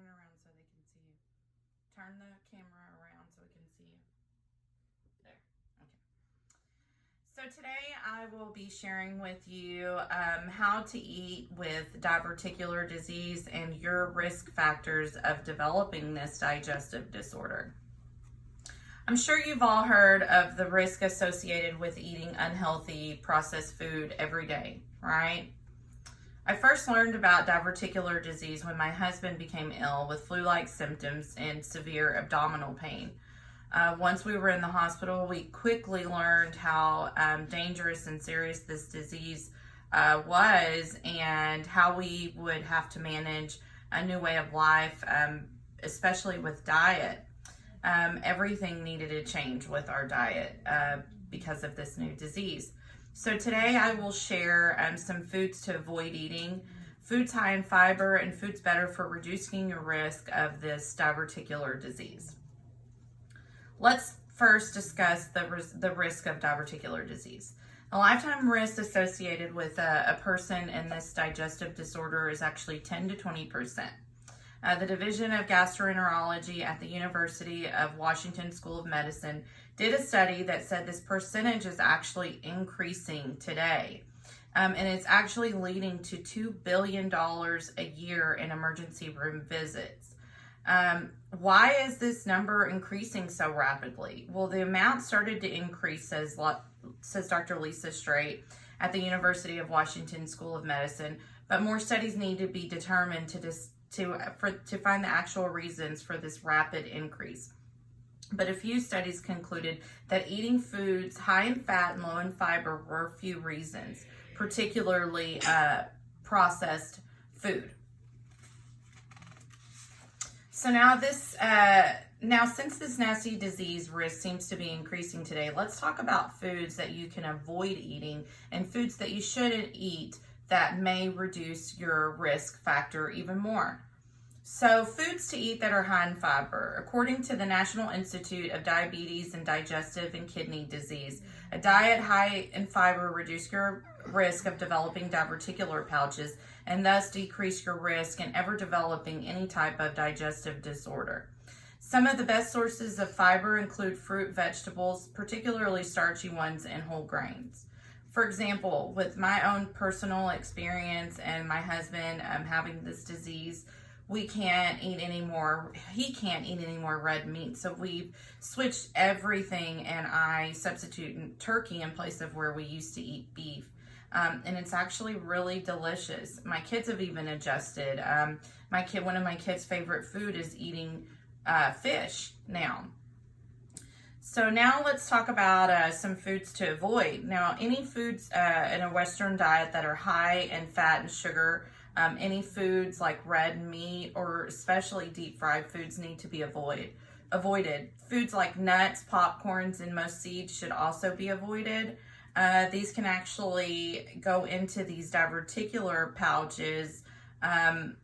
turn it around so they can see you. Turn the camera around so we can see you. There. Okay. So today I will be sharing with you how to eat with diverticular disease and your risk factors of developing this digestive disorder. I'm sure you've all heard of the risk associated with eating unhealthy processed food every day, right? I first learned about diverticular disease when my husband became ill with flu-like symptoms and severe abdominal pain. Once we were in the hospital, we quickly learned how dangerous and serious this disease was, and how we would have to manage a new way of life, especially with diet. Everything needed to change with our diet because of this new disease. So today I will share some foods to avoid eating, foods high in fiber, and foods better for reducing your risk of this diverticular disease. Let's first discuss the risk of diverticular disease. The lifetime risk associated with a person in this digestive disorder is actually 10 to 20%. The Division of Gastroenterology at the University of Washington School of Medicine did a study that said this percentage is actually increasing today. And it's actually leading to $2 billion a year in emergency room visits. Why is this number increasing so rapidly? Well, the amount started to increase, says Dr. Lisa Straight at the University of Washington School of Medicine, but more studies need to be determined to find the actual reasons for this rapid increase. But a few studies concluded that eating foods high in fat and low in fiber were a few reasons, particularly processed food. So now since this nasty disease risk seems to be increasing today, let's talk about foods that you can avoid eating and foods that you shouldn't eat that may reduce your risk factor even more. So foods to eat that are high in fiber. According to the National Institute of Diabetes and Digestive and Kidney Disease, a diet high in fiber reduces your risk of developing diverticular pouches and thus decrease your risk in ever developing any type of digestive disorder. Some of the best sources of fiber include fruit, vegetables, particularly starchy ones, and whole grains. For example, with my own personal experience and my husband having this disease, he can't eat any more red meat. So we've switched everything, and I substitute turkey in place of where we used to eat beef. And it's actually really delicious. My kids have even adjusted. One of my kids' favorite food is eating fish now. So now let's talk about some foods to avoid. Now, any foods in a Western diet that are high in fat and sugar, any foods like red meat or especially deep fried foods need to be avoided. Foods like nuts, popcorns, and most seeds should also be avoided. These can actually go into these diverticular pouches and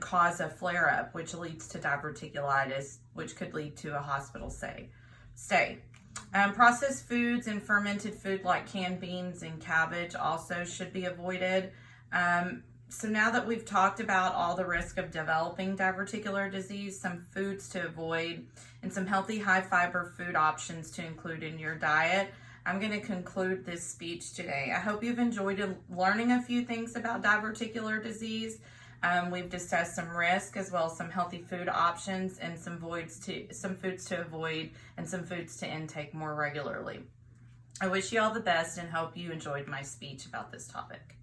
cause a flare-up, which leads to diverticulitis, which could lead to a hospital stay. Processed foods and fermented food like canned beans and cabbage also should be avoided. So now that we've talked about all the risk of developing diverticular disease, some foods to avoid, and some healthy high fiber food options to include in your diet, I'm going to conclude this speech today. I hope you've enjoyed learning a few things about diverticular disease. We've discussed some risk as well as some healthy food options and some foods to avoid and some foods to intake more regularly. I wish you all the best and hope you enjoyed my speech about this topic.